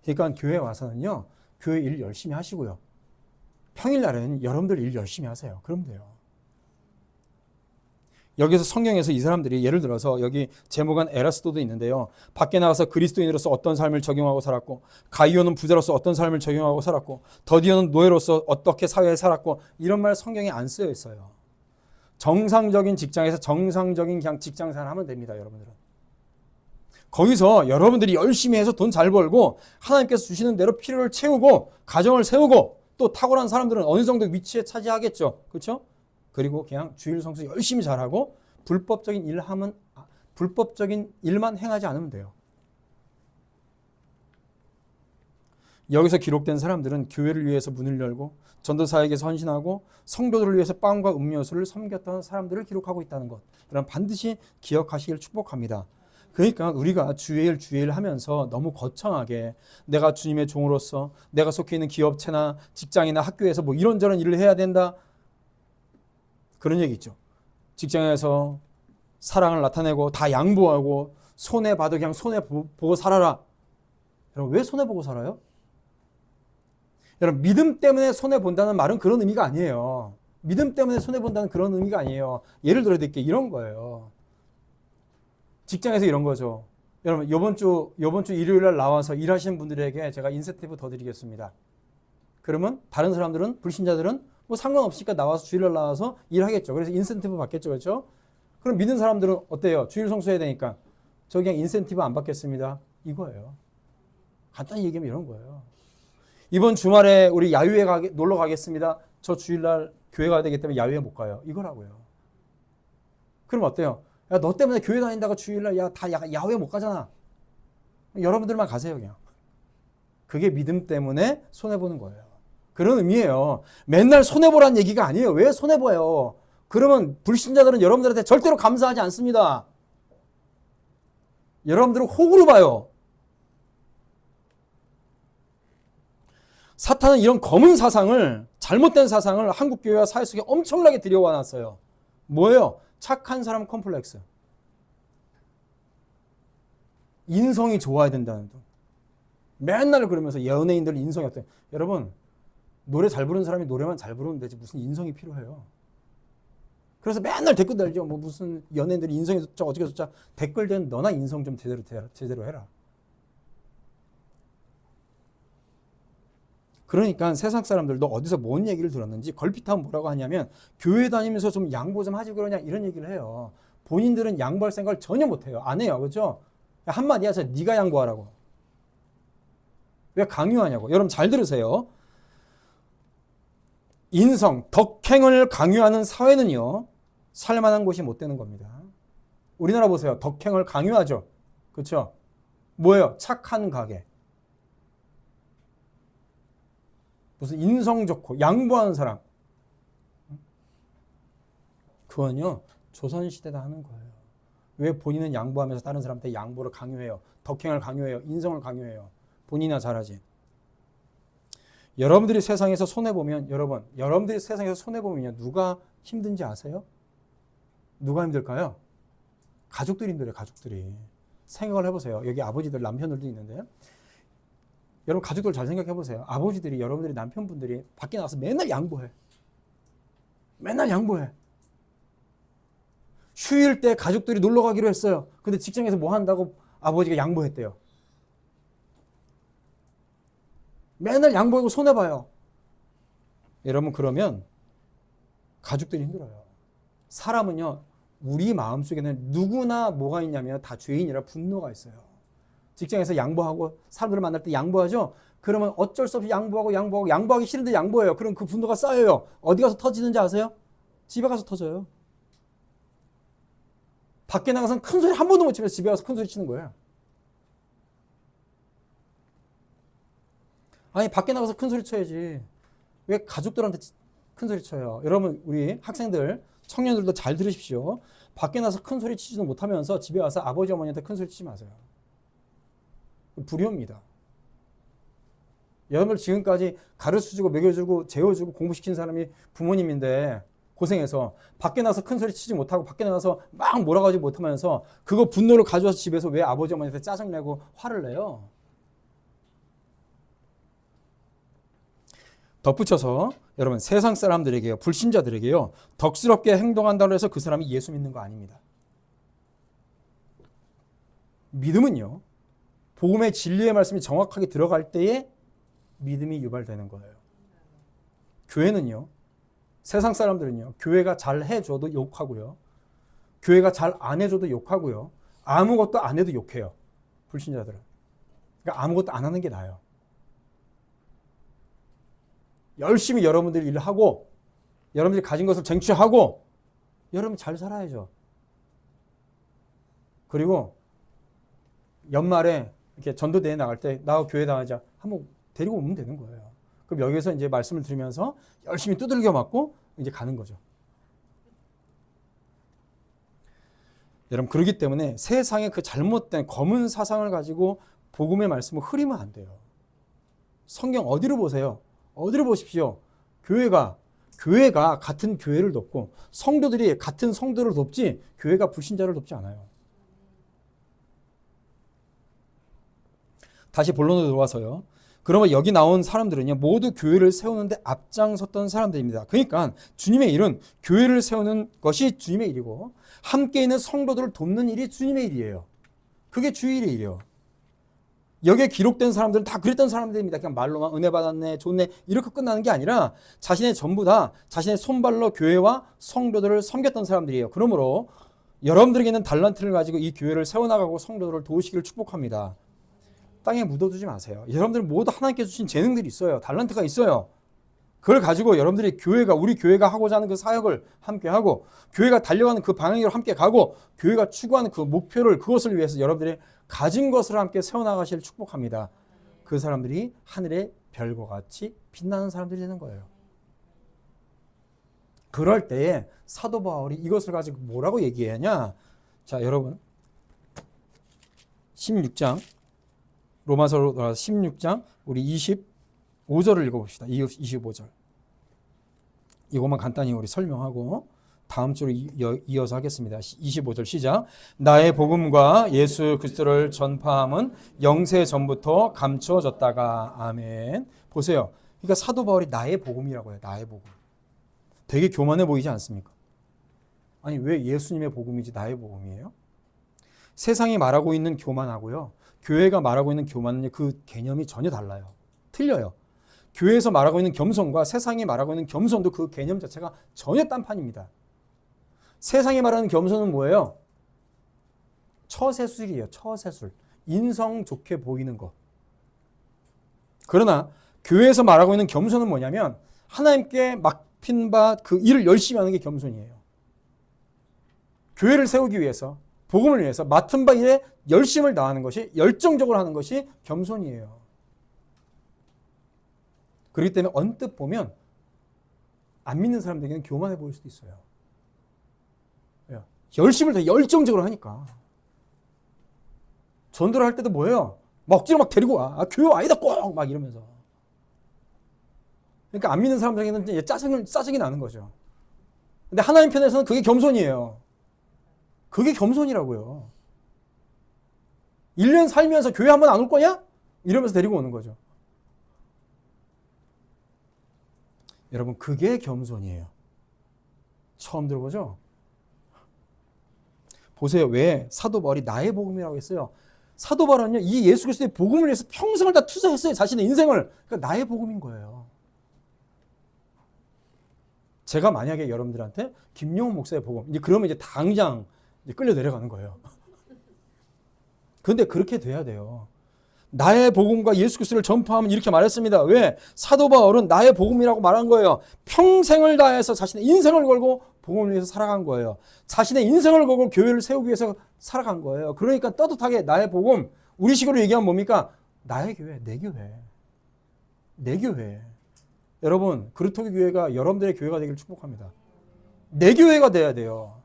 Speaker 1: 그러니까 교회에 와서는요. 교회 일 열심히 하시고요. 평일날은 여러분들 일 열심히 하세요. 그러면 돼요. 여기서 성경에서 이 사람들이 예를 들어서 여기 제목은 에라스도도 있는데요. 밖에 나가서 그리스도인으로서 어떤 삶을 적용하고 살았고 가이오는 부자로서 어떤 삶을 적용하고 살았고 더디오는 노예로서 어떻게 사회에 살았고 이런 말 성경에 안 쓰여 있어요. 정상적인 직장에서 정상적인 그냥 직장생활 하면 됩니다. 여러분들은. 거기서 여러분들이 열심히 해서 돈 잘 벌고 하나님께서 주시는 대로 필요를 채우고 가정을 세우고 또 탁월한 사람들은 어느 정도 위치에 차지하겠죠. 그렇죠? 그리고 그냥 주일 성수 열심히 잘하고 불법적인 일만 행하지 않으면 돼요. 여기서 기록된 사람들은 교회를 위해서 문을 열고 전도사에게서 헌신하고 성도들을 위해서 빵과 음료수를 섬겼던 사람들을 기록하고 있다는 것. 그럼 반드시 기억하시길 축복합니다. 그러니까 우리가 주일 하면서 너무 거창하게 내가 주님의 종으로서 내가 속해 있는 기업체나 직장이나 학교에서 뭐 이런저런 일을 해야 된다. 그런 얘기 있죠. 직장에서 사랑을 나타내고 다 양보하고 손해봐도 그냥 손해보고 살아라. 여러분 왜 손해보고 살아요? 여러분 믿음 때문에 손해본다는 말은 그런 의미가 아니에요. 믿음 때문에 손해본다는 그런 의미가 아니에요. 예를 들어 드릴게요. 이런 거예요. 직장에서 이런 거죠. 여러분 이번 주 일요일 날 나와서 일하시는 분들에게 제가 인센티브 더 드리겠습니다. 그러면 다른 사람들은 불신자들은 뭐 상관없으니까 나와서 주일날 나와서 일하겠죠. 그래서 인센티브 받겠죠. 그렇죠? 그럼 믿는 사람들은 어때요? 주일 성수해야 되니까 저 그냥 인센티브 안 받겠습니다. 이거예요. 간단히 얘기하면 이런 거예요. 이번 주말에 우리 야유회 놀러 가겠습니다. 저 주일날 교회 가야 되기 때문에 야유회 못 가요. 이거라고요. 그럼 어때요? 야, 너 때문에 교회 다닌다가 주일날 다 야외 못 가잖아. 여러분들만 가세요, 그냥. 그게 믿음 때문에 손해보는 거예요. 그런 의미예요. 맨날 손해보라는 얘기가 아니에요. 왜 손해봐요? 그러면 불신자들은 여러분들한테 절대로 감사하지 않습니다. 여러분들은 호구로 봐요. 사탄은 이런 검은 사상을, 잘못된 사상을 한국교회와 사회 속에 엄청나게 들여와놨어요. 뭐예요? 착한 사람 컴플렉스. 인성이 좋아야 된다는 둥. 맨날 그러면서 연예인들 인성이 어때? 여러분, 노래 잘 부르는 사람이 노래만 잘 부르면 되지 무슨 인성이 필요해요. 그래서 맨날 댓글 달죠. 뭐 무슨 연예인들이 인성이 좋자 어떻게 좋자. 댓글 된 너나 인성 좀 제대로 해라. 그러니까 세상 사람들도 어디서 뭔 얘기를 들었는지 걸핏하면 뭐라고 하냐면 교회 다니면서 좀 양보 좀 하지 그러냐 이런 얘기를 해요. 본인들은 양보할 생각을 전혀 못해요. 안 해요. 그렇죠? 한마디 하세요. 네가 양보하라고. 왜 강요하냐고. 여러분 잘 들으세요. 인성, 덕행을 강요하는 사회는요. 살만한 곳이 못 되는 겁니다. 우리나라 보세요. 덕행을 강요하죠. 그렇죠? 뭐예요? 착한 가게. 무슨 인성 좋고 양보하는 사람. 그건요. 조선시대다 하는 거예요. 왜 본인은 양보하면서 다른 사람한테 양보를 강요해요. 덕행을 강요해요. 인성을 강요해요. 본인이나 잘하지. 여러분들이 세상에서 손해보면 여러분들이 세상에서 손해보면요. 누가 힘든지 아세요? 누가 힘들까요? 가족들이 힘들어요. 가족들이. 생각을 해보세요. 여기 아버지들 남편들도 있는데 여러분 가족들 잘 생각해보세요. 아버지들이 여러분들이 남편분들이 밖에 나가서 맨날 양보해. 맨날 양보해. 휴일 때 가족들이 놀러 가기로 했어요. 근데 직장에서 뭐 한다고 아버지가 양보했대요. 맨날 양보하고 손해봐요. 여러분 그러면 가족들이 힘들어요. 사람은요. 우리 마음속에는 누구나 뭐가 있냐면 다 죄인이라 분노가 있어요. 직장에서 양보하고 사람들을 만날 때 양보하죠. 그러면 어쩔 수 없이 양보하기 싫은데 양보해요. 그럼 그 분노가 쌓여요. 어디 가서 터지는지 아세요? 집에 가서 터져요. 밖에 나가서는 큰 소리 한 번도 못 치면서 집에 가서 큰 소리 치는 거예요. 아니 밖에 나가서 큰 소리 쳐야지. 왜 가족들한테 큰 소리 쳐요? 여러분 우리 학생들 청년들도 잘 들으십시오. 밖에 나서 큰 소리 치지도 못하면서 집에 와서 아버지 어머니한테 큰 소리 치지 마세요. 불효입니다. 여러분들 지금까지 가르쳐주고 먹여주고 재워주고 공부시킨 사람이 부모님인데 고생해서 밖에 나서 큰 소리 치지 못하고 밖에 나가서 막 몰아가지 못하면서 그거 분노를 가져와서 집에서 왜 아버지 어머니한테 짜증내고 화를 내요? 덧붙여서 여러분 세상 사람들에게요. 불신자들에게요. 덕스럽게 행동한다고 해서 그 사람이 예수 믿는 거 아닙니다. 믿음은요. 복음의 진리의 말씀이 정확하게 들어갈 때에 믿음이 유발되는 거예요. 교회는요. 세상 사람들은요. 교회가 잘 해줘도 욕하고요. 교회가 잘 안 해줘도 욕하고요. 아무것도 안 해도 욕해요. 불신자들은. 그러니까 아무것도 안 하는 게 나아요. 열심히 여러분들이 일을 하고 여러분들이 가진 것을 쟁취하고 여러분 잘 살아야죠. 그리고 연말에 이렇게 전도대회 나갈 때 나 교회 나가자 한번 데리고 오면 되는 거예요. 그럼 여기서 이제 말씀을 들으면서 열심히 두들겨 맞고 이제 가는 거죠. 여러분 그렇기 때문에 세상의 그 잘못된 검은 사상을 가지고 복음의 말씀을 흐리면 안 돼요. 성경 어디로 보세요? 어디로 보십시오. 교회가 같은 교회를 돕고 성도들이 같은 성도를 돕지 교회가 불신자를 돕지 않아요. 다시 본론으로 들어와서요. 그러면 여기 나온 사람들은요. 모두 교회를 세우는데 앞장섰던 사람들입니다. 그러니까 주님의 일은 교회를 세우는 것이 주님의 일이고 함께 있는 성도들을 돕는 일이 주님의 일이에요. 그게 주일의 일이에요. 여기에 기록된 사람들은 다 그랬던 사람들입니다. 그냥 말로만 은혜 받았네, 좋네 이렇게 끝나는 게 아니라 자신의 전부 다 자신의 손발로 교회와 성도들을 섬겼던 사람들이에요. 그러므로 여러분들에게 있는 달란트를 가지고 이 교회를 세워나가고 성도들을 도우시기를 축복합니다. 땅에 묻어두지 마세요. 여러분들 모두 하나님께 주신 재능들이 있어요. 달란트가 있어요. 그걸 가지고 여러분들이 우리 교회가 하고자 하는 그 사역을 함께 하고 교회가 달려가는 그 방향으로 함께 가고 교회가 추구하는 그 목표를 그것을 위해서 여러분들이 가진 것을 함께 세워나가시길 축복합니다. 그 사람들이 하늘의 별과 같이 빛나는 사람들이 되는 거예요. 그럴 때에 사도 바울이 이것을 가지고 뭐라고 얘기하냐? 자, 여러분 16장 로마서로 16장 우리 25절을 읽어봅시다. 25절. 이것만 간단히 우리 설명하고 다음 주로 이어서 하겠습니다. 25절 시작. 나의 복음과 예수 그리스도를 전파함은 영세 전부터 감춰졌다가. 아멘. 보세요. 그러니까 사도 바울이 나의 복음이라고 해요. 나의 복음. 되게 교만해 보이지 않습니까? 아니 왜 예수님의 복음이지 나의 복음이에요? 세상이 말하고 있는 교만하고요. 교회가 말하고 있는 교만은 그 개념이 전혀 달라요. 틀려요. 교회에서 말하고 있는 겸손과 세상이 말하고 있는 겸손도 그 개념 자체가 전혀 딴판입니다. 세상이 말하는 겸손은 뭐예요? 처세술이에요. 처세술. 인성 좋게 보이는 것. 그러나 교회에서 말하고 있는 겸손은 뭐냐면 하나님께 맡긴 바 그 일을 열심히 하는 게 겸손이에요. 교회를 세우기 위해서 복음을 위해서 맡은 바 일에 열심을 다하는 것이 열정적으로 하는 것이 겸손이에요. 그렇기 때문에 언뜻 보면 안 믿는 사람들에게는 교만해 보일 수도 있어요. 열심을 다 열정적으로 하니까. 전도를 할 때도 뭐예요? 막 억지로 막 데리고 와. 아, 교회 아니다 꼭! 막 이러면서. 그러니까 안 믿는 사람들에게는 이제 짜증이 나는 거죠. 근데 하나님 편에서는 그게 겸손이에요. 그게 겸손이라고요. 1년 살면서 교회 한 번 안 올 거냐? 이러면서 데리고 오는 거죠. 여러분 그게 겸손이에요. 처음 들어보죠? 보세요. 왜 사도 바울이 나의 복음이라고 했어요? 사도 바울은요, 이 예수 그리스도의 복음을 위해서 평생을 다 투자했어요. 자신의 인생을. 그러니까 나의 복음인 거예요. 제가 만약에 여러분들한테 김용훈 목사의 복음, 이제 그러면 이제 당장 이제 끌려 내려가는 거예요. 그런데 그렇게 돼야 돼요. 나의 복음과 예수 그리스도를 전파하면 이렇게 말했습니다. 왜? 사도 바울은 나의 복음이라고 말한 거예요. 평생을 다해서 자신의 인생을 걸고 복음을 위해서 살아간 거예요. 자신의 인생을 걸고 교회를 세우기 위해서 살아간 거예요. 그러니까 떳떳하게 나의 복음, 우리식으로 얘기하면 뭡니까? 나의 교회, 내 교회. 내 교회. 여러분, 그루터기 교회가 여러분들의 교회가 되기를 축복합니다. 내 교회가 돼야 돼요.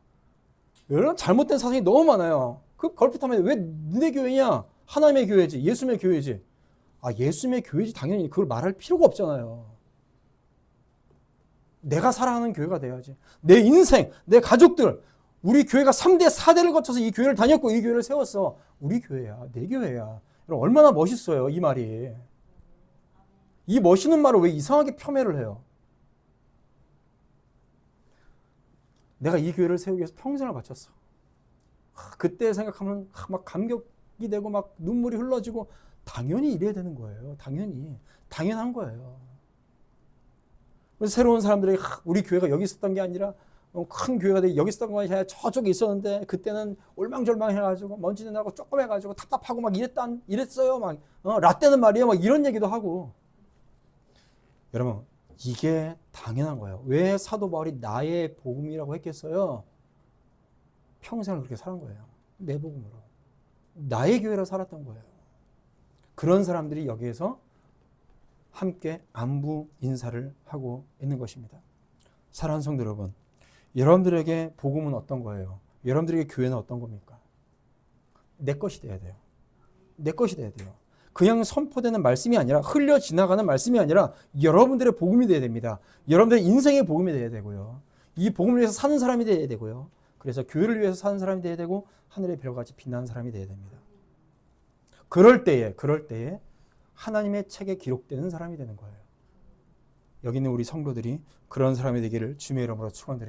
Speaker 1: 여러분, 잘못된 사상이 너무 많아요. 그 걸핏하면 왜 내 교회냐? 하나님의 교회지, 예수님의 교회지. 아, 예수님의 교회지 당연히 그걸 말할 필요가 없잖아요. 내가 살아가는 교회가 돼야지. 내 인생, 내 가족들, 우리 교회가 3대, 4대를 거쳐서 이 교회를 다녔고 이 교회를 세웠어. 우리 교회야, 내 교회야. 여러분, 얼마나 멋있어요, 이 말이. 이 멋있는 말을 왜 이상하게 폄훼를 해요? 내가 이 교회를 세우기 위해서 평생을 바쳤어. 그때 생각하면 막 감격이 되고 막 눈물이 흘러지고 당연히 이래야 되는 거예요. 당연한 거예요. 그래서 새로운 사람들이 우리 교회가 여기 있었던 게 아니라 큰 교회가 여기 있었던 거 아니라 저쪽에 있었는데 그때는 올망졸망 해가지고 먼지도 나고 조금 해가지고 답답하고 막 이랬어요. 막 라떼는 말이에요. 막 이런 얘기도 하고. 여러분 이게 당연한 거예요. 왜 사도 바울이 나의 복음이라고 했겠어요? 평생을 그렇게 살은 거예요. 내 복음으로. 나의 교회로 살았던 거예요. 그런 사람들이 여기에서 함께 안부 인사를 하고 있는 것입니다. 사랑하는 성도 여러분, 여러분들에게 복음은 어떤 거예요? 여러분들에게 교회는 어떤 겁니까? 내 것이 돼야 돼요. 내 것이 돼야 돼요. 그냥 선포되는 말씀이 아니라 흘려 지나가는 말씀이 아니라 여러분들의 복음이 돼야 됩니다. 여러분들의 인생의 복음이 돼야 되고요. 이 복음을 위해서 사는 사람이 돼야 되고요. 그래서 교회를 위해서 사는 사람이 돼야 되고 하늘의 별같이 빛나는 사람이 돼야 됩니다. 그럴 때에 하나님의 책에 기록되는 사람이 되는 거예요. 여기 있는 우리 성도들이 그런 사람이 되기를 주님의 이름으로 축원드립니다.